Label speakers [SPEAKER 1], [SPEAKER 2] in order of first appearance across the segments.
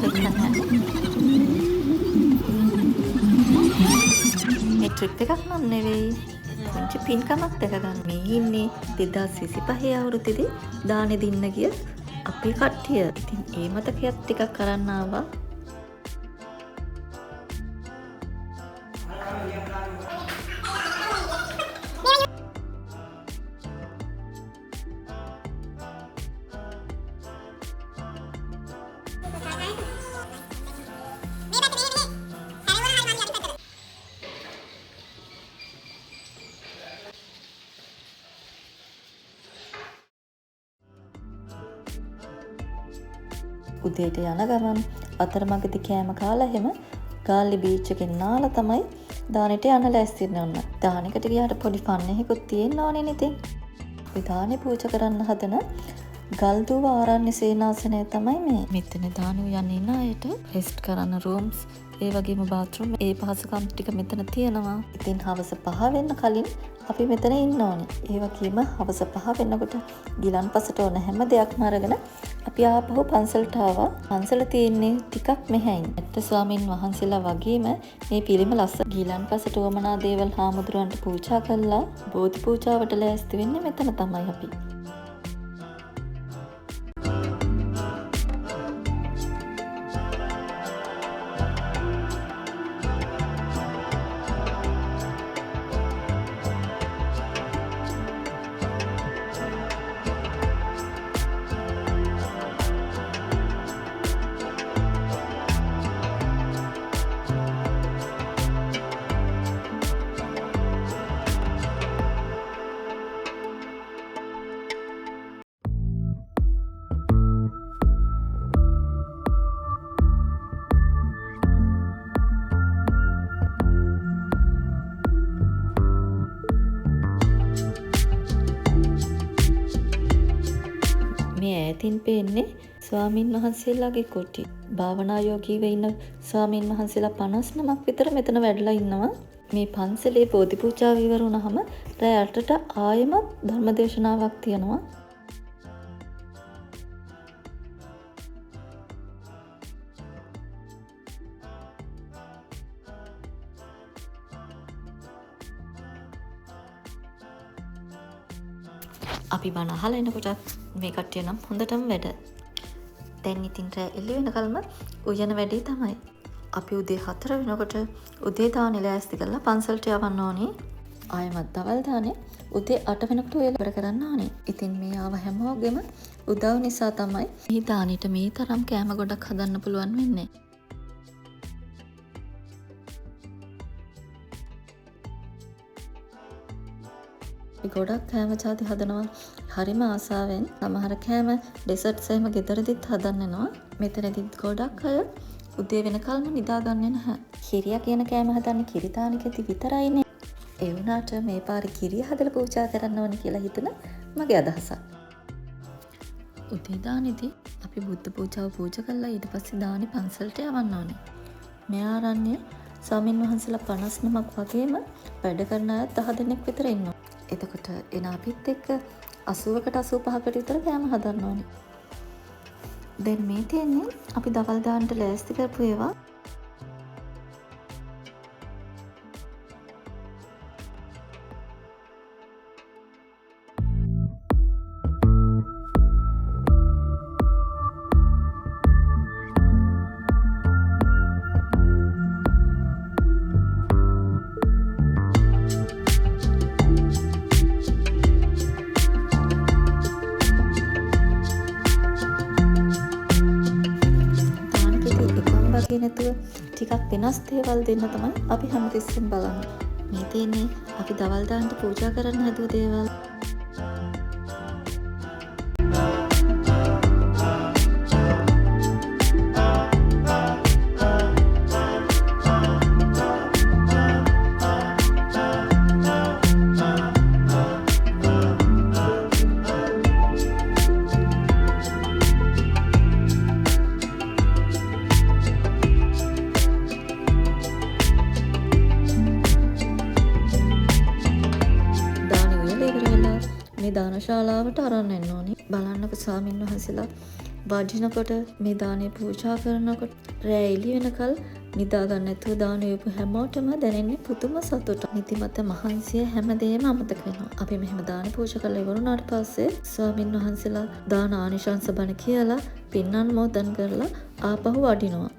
[SPEAKER 1] කවුරුත් නැහැ. මේ ට්‍රිප් එකක් නම් නෙවෙයි. පුංචි පින්කමක් දැකගන්න. මේ ඉන්නේ 2025 අවුරුද්දේදී දානෙ දින්න ගිය අපේ කට්ටිය. ඉතින් ඒ මතකයක් ටිකක් අරන් ආවා. උදේට යන ගමන් අතරමඟදී කෑම කාලා එහෙම ගාල්ලි බීච් එකෙන් නාලා තමයි දානෙට යන්න ලෑස්ති වෙන්න. දානෙකට ගියාට පොඩි ෆන් එකකුත් තියෙන්න ඕනේ නේ ඉතින්. අපි දානෙ පූජා කරන්න හදන ගල්දුව ආරණ්‍ය සේනාසනය තමයි මේ. මෙතන දානෙ යන්න ඉන්න අයට රෙස්ට් කරන්න රූම්ස්, ඒ වගේම බාත්රූම්, ඒ පහසුකම් ටික මෙතන තියෙනවා. ඉතින් හවස 5 වෙන්න කලින් අපි මෙතන ඉන්න ඕනේ. ඒ වගේම හවස 5 වෙනකොට ගිලන්පසට ඕන හැම දෙයක්ම අරගෙන අපි ආපහු පන්සලට ආවා. පන්සල තියෙන්නේ ටිකක් මෙහැයින්. ඇත්ත ස්වාමීන් වහන්සේලා වගේම මේ පිළිම ලස්සන. ගිලන්පසට වමනා දේවල් හාමුදුරන්ට පූජා කළා. බෝධි පූජාවට ලෑස්ති වෙන්නේ මෙතන තමයි අපි. මේ ඈතින් පේන්නේ ස්වාමින් වහන්සේලාගේ කුටි. භාවනා යෝගීව ඉන්න ස්වාමින් වහන්සේලා 59ක් විතර මෙතන වැඩලා ඉන්නවා. මේ පන්සලේ බෝධි පූජාව ඉවර වුණාම රෑ 8ට ආයෙමත් ධර්මදේශනාවක් තියෙනවා. අපි බණ අහලා එනකොටත් මේ කට්ටිය නම් හොඳටම වැඩ. දැන් ඉතින් රෑ එළි වෙනකල්ම උයන වැඩේ තමයි. අපි උදේ 4 වෙනකොට උදේ දානේ ලෑස්ති කරලා පන්සලට යවන්න ඕනේ. ආයෙමත් දවල් දානේ උදේ 8 වෙනකොට උයලා ඉවර කරන්න ඕනේ. ඉතින් මේ ආව හැමෝගෙම උදව් නිසා තමයි මේ දානෙට මේ තරම් කෑම ගොඩක් හදන්න පුළුවන් වෙන්නේ. ගොඩක් කෑම ಜಾති හදනවා හරිම ආසාවෙන්. සමහර කෑම ඩෙසර්ට්ස් එහෙම ගෙදරදිත් හදන්නනවා. මෙතනදිත් ගොඩක් අය උදේ වෙනකල්ම නිදාගන්නේ නැහැ. කිරියා කියන කෑම හදන්නේ කිරි දානෙකදී විතරයිනේ. ඒ වුණාට මේ පාරේ කිරිය හදලා පූජා කරන්න ඕනේ කියලා හිතන මගේ අදහසක්. උදේ දානේදී අපි බුද්ධ පූජාව පූජා කළා. ඊට පස්සේ දානි පන්සලට යවන්න ඕනේ. මේ ආරණ්‍ය ස්වාමින් වහන්සේලා 59ක් වගේම වැඩ කරන අය 10 දෙනෙක් විතර ඉන්නවා. එතකොට එන අපිත් එක්ක 80කට 85කට විතර කෑම හදන්න ඕනේ. දැන් මේ තියෙන්නේ අපි දවල් දාන්නට ලෑස්ති කරපු ඒවා. නැතුව ටිකක් වෙනස් දේවල් දෙන්න තමයි අපි හැමතිස්සෙම බලන්නේ. මේ තියෙන්නේ අපි දවල් දාන්නට පූජා කරන්න හදුව දේවල්. දානශාලාවට අරන් එන්න ඕනේ. බලන්නක ස්වාමින් වහන්සේලා වඩිනකොට මේ දානය පූජා කරනකොට රෑ එළි වෙනකල් නිදා ගන්න නැතුව දාන උයපු හැමෝටම දැනෙන්නේ පුදුම සතුටක්. නිදිමත මහන්සිය හැමදේම අමතක වෙනවා. අපි මෙහෙම දාන පූජා කරලා ඉවරුනාට පස්සේ ස්වාමින් වහන්සේලා දාන ආනිශංස බණ කියලා පින් අනුමෝදන් කරලා ආපහු වඩිනවා.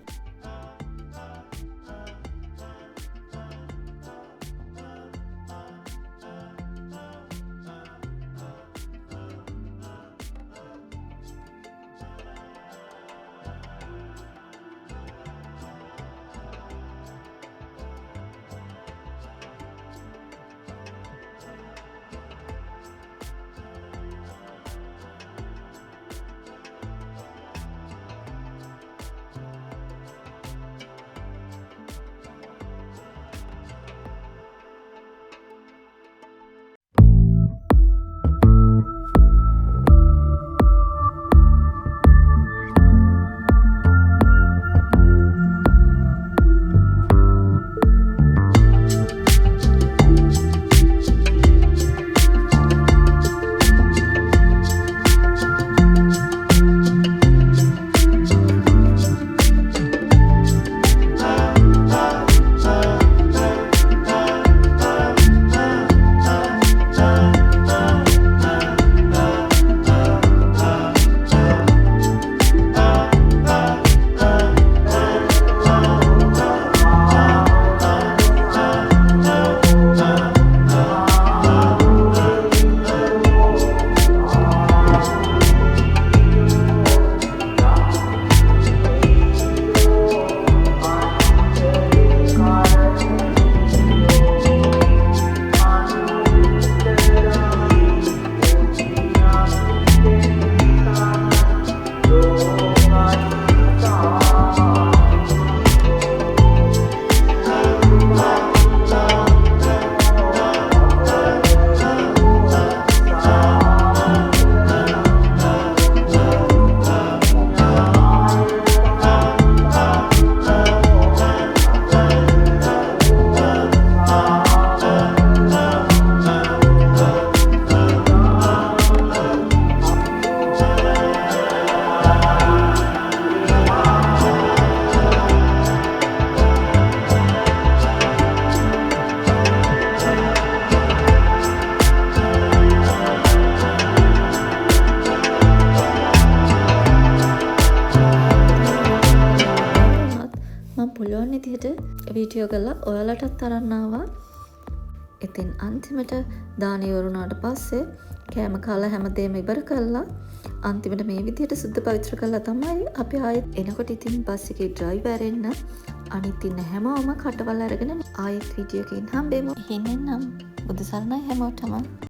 [SPEAKER 1] පුළුවන් විදිහට වීඩියෝ කරලා ඔයාලටත් අරන් ආවා. ඉතින් අන්තිමට දාන ඉවරුණාට පස්සේ කෑම කාලා හැමදේම ඉවර කළා. අන්තිමට මේ විදිහට සුද්ධ පවිත්‍ර කළා තමයි අපි ආයෙත් එනකොට ඉතින් බස් එකේ ඩ්‍රයිවර් එන්න අනිත් ඉන්න හැමෝම කටවල් අරගෙන ආයෙත් වීඩියෝ එකකින් හම්බෙමු. එහෙනම් බුදු සරණයි හැමෝටම.